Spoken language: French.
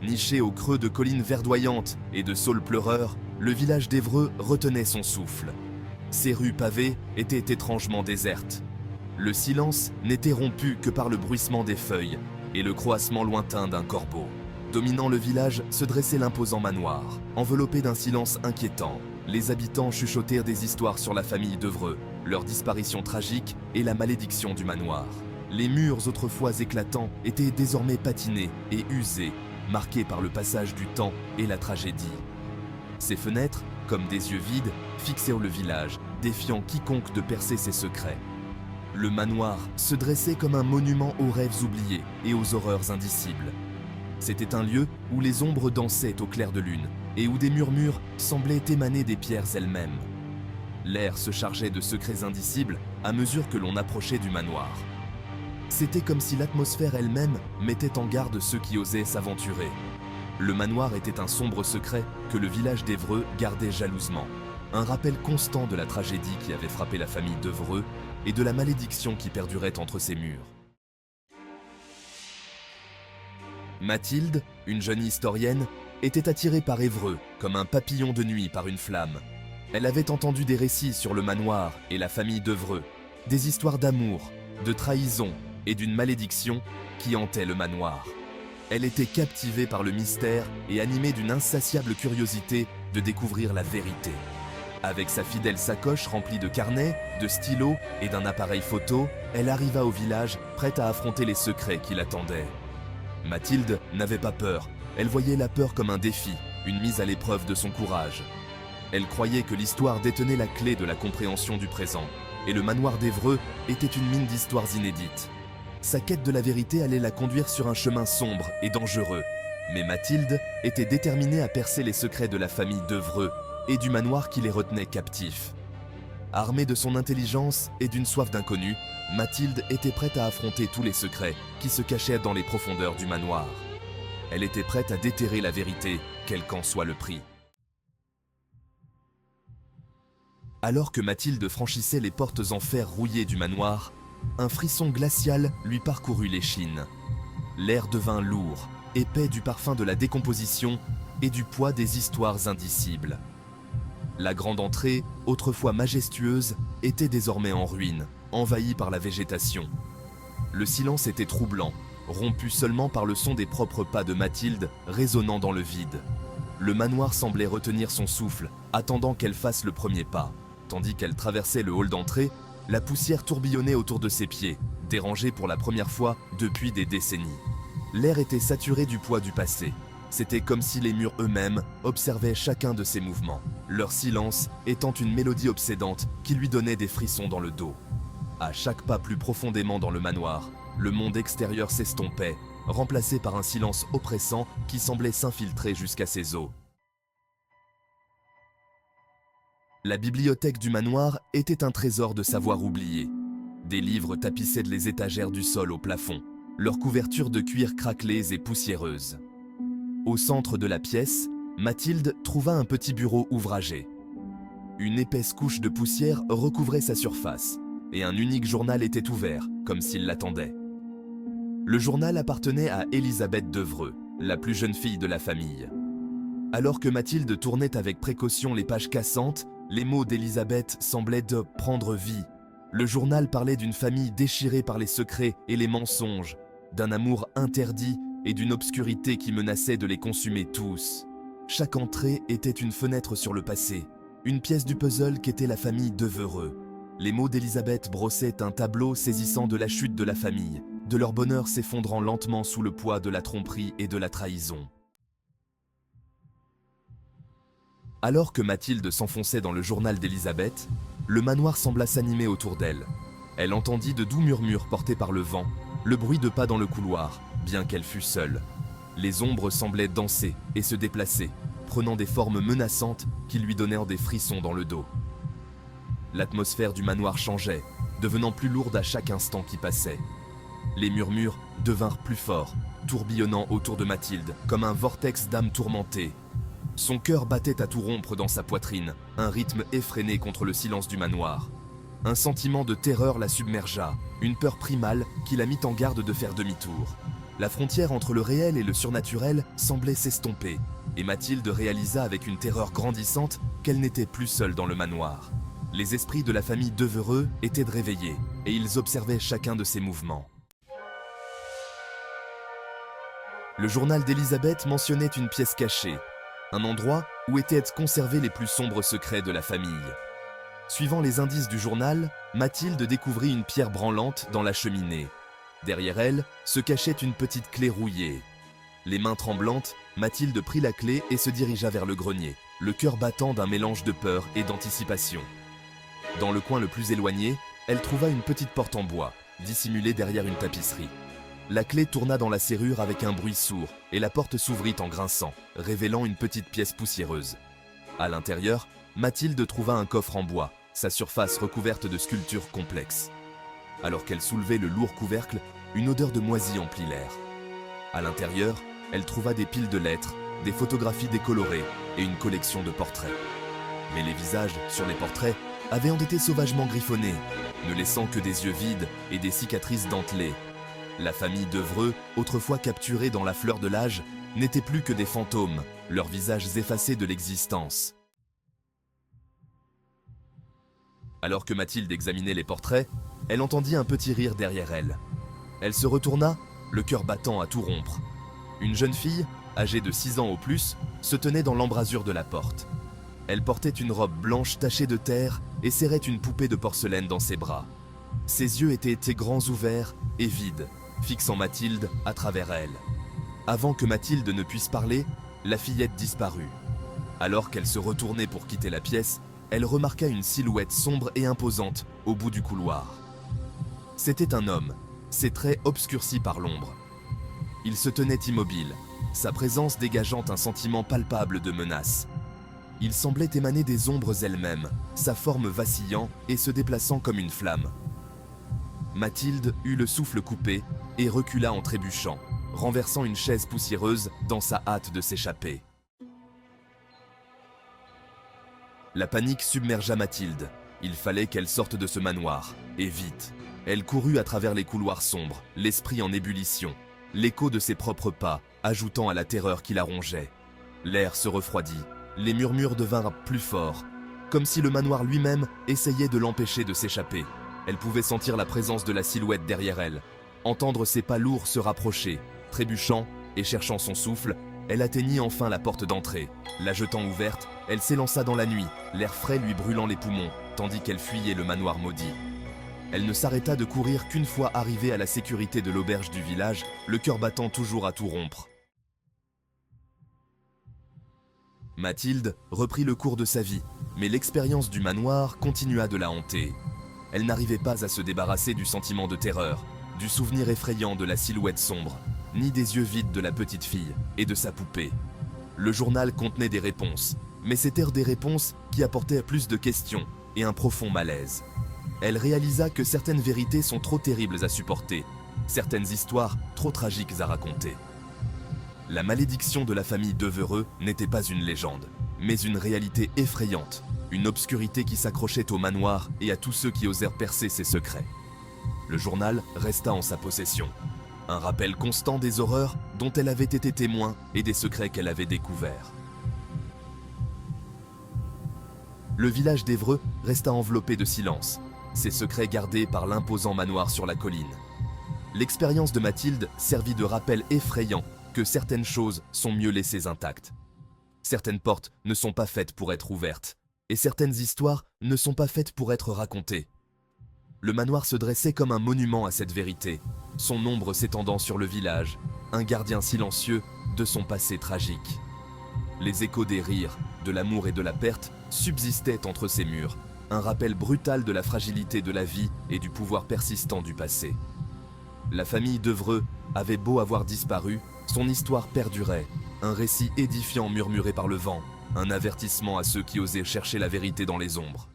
Niché au creux de collines verdoyantes et de saules pleureurs, le village d'Évreux retenait son souffle. Ses rues pavées étaient étrangement désertes. Le silence n'était rompu que par le bruissement des feuilles et le croassement lointain d'un corbeau. Dominant le village se dressait l'imposant manoir. Enveloppé d'un silence inquiétant, les habitants chuchotèrent des histoires sur la famille d'Évreux, leur disparition tragique et la malédiction du manoir. Les murs autrefois éclatants étaient désormais patinés et usés, marqués par le passage du temps et la tragédie. Ces fenêtres, comme des yeux vides, fixèrent le village, défiant quiconque de percer ses secrets. Le manoir se dressait comme un monument aux rêves oubliés et aux horreurs indicibles. C'était un lieu où les ombres dansaient au clair de lune et où des murmures semblaient émaner des pierres elles-mêmes. L'air se chargeait de secrets indicibles à mesure que l'on approchait du manoir. C'était comme si l'atmosphère elle-même mettait en garde ceux qui osaient s'aventurer. Le manoir était un sombre secret que le village d'Évreux gardait jalousement. Un rappel constant de la tragédie qui avait frappé la famille d'Évreux et de la malédiction qui perdurait entre ses murs. Mathilde, une jeune historienne, était attirée par Évreux comme un papillon de nuit par une flamme. Elle avait entendu des récits sur le manoir et la famille d'Évreux, des histoires d'amour, de trahison et d'une malédiction qui hantait le manoir. Elle était captivée par le mystère et animée d'une insatiable curiosité de découvrir la vérité. Avec sa fidèle sacoche remplie de carnets, de stylos et d'un appareil photo, elle arriva au village prête à affronter les secrets qui l'attendaient. Mathilde n'avait pas peur, elle voyait la peur comme un défi, une mise à l'épreuve de son courage. Elle croyait que l'histoire détenait la clé de la compréhension du présent, et le manoir d'Évreux était une mine d'histoires inédites. Sa quête de la vérité allait la conduire sur un chemin sombre et dangereux, mais Mathilde était déterminée à percer les secrets de la famille d'Évreux et du manoir qui les retenait captifs. Armée de son intelligence et d'une soif d'inconnu, Mathilde était prête à affronter tous les secrets qui se cachaient dans les profondeurs du manoir. Elle était prête à déterrer la vérité, quel qu'en soit le prix. Alors que Mathilde franchissait les portes en fer rouillées du manoir, un frisson glacial lui parcourut l'échine. L'air devint lourd, épais du parfum de la décomposition et du poids des histoires indicibles. La grande entrée, autrefois majestueuse, était désormais en ruine, envahie par la végétation. Le silence était troublant, rompu seulement par le son des propres pas de Mathilde résonnant dans le vide. Le manoir semblait retenir son souffle, attendant qu'elle fasse le premier pas. Tandis qu'elle traversait le hall d'entrée, la poussière tourbillonnait autour de ses pieds, dérangée pour la première fois depuis des décennies. L'air était saturé du poids du passé. C'était comme si les murs eux-mêmes observaient chacun de ses mouvements, leur silence étant une mélodie obsédante qui lui donnait des frissons dans le dos. À chaque pas plus profondément dans le manoir, le monde extérieur s'estompait, remplacé par un silence oppressant qui semblait s'infiltrer jusqu'à ses os. La bibliothèque du manoir était un trésor de savoir oublié. Des livres tapissaient les étagères du sol au plafond, leurs couvertures de cuir craquelées et poussiéreuses. Au centre de la pièce, Mathilde trouva un petit bureau ouvragé. Une épaisse couche de poussière recouvrait sa surface, et un unique journal était ouvert, comme s'il l'attendait. Le journal appartenait à Élisabeth d'Évreux, la plus jeune fille de la famille. Alors que Mathilde tournait avec précaution les pages cassantes, les mots d'Élisabeth semblaient de prendre vie. Le journal parlait d'une famille déchirée par les secrets et les mensonges, d'un amour interdit et d'une obscurité qui menaçait de les consumer tous. Chaque entrée était une fenêtre sur le passé, une pièce du puzzle qu'était la famille d'Évreux. Les mots d'Élisabeth brossaient un tableau saisissant de la chute de la famille, de leur bonheur s'effondrant lentement sous le poids de la tromperie et de la trahison. Alors que Mathilde s'enfonçait dans le journal d'Élisabeth, le manoir sembla s'animer autour d'elle. Elle entendit de doux murmures portés par le vent, le bruit de pas dans le couloir, bien qu'elle fût seule. Les ombres semblaient danser et se déplacer, prenant des formes menaçantes qui lui donnèrent des frissons dans le dos. L'atmosphère du manoir changeait, devenant plus lourde à chaque instant qui passait. Les murmures devinrent plus forts, tourbillonnant autour de Mathilde comme un vortex d'âmes tourmentées. Son cœur battait à tout rompre dans sa poitrine, un rythme effréné contre le silence du manoir. Un sentiment de terreur la submergea, une peur primale qui la mit en garde de faire demi-tour. La frontière entre le réel et le surnaturel semblait s'estomper, et Mathilde réalisa avec une terreur grandissante qu'elle n'était plus seule dans le manoir. Les esprits de la famille Devereux étaient réveillés, et ils observaient chacun de ses mouvements. Le journal d'Elisabeth mentionnait une pièce cachée, un endroit où étaient conservés les plus sombres secrets de la famille. Suivant les indices du journal, Mathilde découvrit une pierre branlante dans la cheminée. Derrière elle se cachait une petite clé rouillée. Les mains tremblantes, Mathilde prit la clé et se dirigea vers le grenier, le cœur battant d'un mélange de peur et d'anticipation. Dans le coin le plus éloigné, elle trouva une petite porte en bois, dissimulée derrière une tapisserie. La clé tourna dans la serrure avec un bruit sourd et la porte s'ouvrit en grinçant, révélant une petite pièce poussiéreuse. À l'intérieur, Mathilde trouva un coffre en bois, sa surface recouverte de sculptures complexes. Alors qu'elle soulevait le lourd couvercle, une odeur de moisi emplit l'air. À l'intérieur, elle trouva des piles de lettres, des photographies décolorées et une collection de portraits. Mais les visages, sur les portraits, avaient été sauvagement griffonnés, ne laissant que des yeux vides et des cicatrices dentelées. La famille Devereux, autrefois capturée dans la fleur de l'âge, n'était plus que des fantômes, leurs visages effacés de l'existence. Alors que Mathilde examinait les portraits, elle entendit un petit rire derrière elle. Elle se retourna, le cœur battant à tout rompre. Une jeune fille, âgée de 6 ans au plus, se tenait dans l'embrasure de la porte. Elle portait une robe blanche tachée de terre et serrait une poupée de porcelaine dans ses bras. Ses yeux étaient grands ouverts et vides, fixant Mathilde à travers elle. Avant que Mathilde ne puisse parler, la fillette disparut. Alors qu'elle se retournait pour quitter la pièce, elle remarqua une silhouette sombre et imposante au bout du couloir. C'était un homme, ses traits obscurcis par l'ombre. Il se tenait immobile, sa présence dégageant un sentiment palpable de menace. Il semblait émaner des ombres elles-mêmes, sa forme vacillant et se déplaçant comme une flamme. Mathilde eut le souffle coupé et recula en trébuchant, renversant une chaise poussiéreuse dans sa hâte de s'échapper. La panique submergea Mathilde. Il fallait qu'elle sorte de ce manoir, et vite. Elle courut à travers les couloirs sombres, l'esprit en ébullition, l'écho de ses propres pas ajoutant à la terreur qui la rongeait. L'air se refroidit, les murmures devinrent plus forts, comme si le manoir lui-même essayait de l'empêcher de s'échapper. Elle pouvait sentir la présence de la silhouette derrière elle, entendre ses pas lourds se rapprocher. Trébuchant et cherchant son souffle, elle atteignit enfin la porte d'entrée. La jetant ouverte, elle s'élança dans la nuit, l'air frais lui brûlant les poumons, tandis qu'elle fuyait le manoir maudit. Elle ne s'arrêta de courir qu'une fois arrivée à la sécurité de l'auberge du village, le cœur battant toujours à tout rompre. Mathilde reprit le cours de sa vie, mais l'expérience du manoir continua de la hanter. Elle n'arrivait pas à se débarrasser du sentiment de terreur, du souvenir effrayant de la silhouette sombre, ni des yeux vides de la petite fille et de sa poupée. Le journal contenait des réponses, mais c'étaient des réponses qui apportaient plus de questions et un profond malaise. Elle réalisa que certaines vérités sont trop terribles à supporter, certaines histoires trop tragiques à raconter. La malédiction de la famille Devereux n'était pas une légende, mais une réalité effrayante, une obscurité qui s'accrochait au manoir et à tous ceux qui osèrent percer ses secrets. Le journal resta en sa possession, un rappel constant des horreurs dont elle avait été témoin et des secrets qu'elle avait découverts. Le village d'Évreux resta enveloppé de silence, ses secrets gardés par l'imposant manoir sur la colline. L'expérience de Mathilde servit de rappel effrayant que certaines choses sont mieux laissées intactes. Certaines portes ne sont pas faites pour être ouvertes, et certaines histoires ne sont pas faites pour être racontées. Le manoir se dressait comme un monument à cette vérité, son ombre s'étendant sur le village, un gardien silencieux de son passé tragique. Les échos des rires, de l'amour et de la perte subsistaient entre ces murs, un rappel brutal de la fragilité de la vie et du pouvoir persistant du passé. La famille Devereux avait beau avoir disparu, son histoire perdurait, un récit édifiant murmuré par le vent, un avertissement à ceux qui osaient chercher la vérité dans les ombres.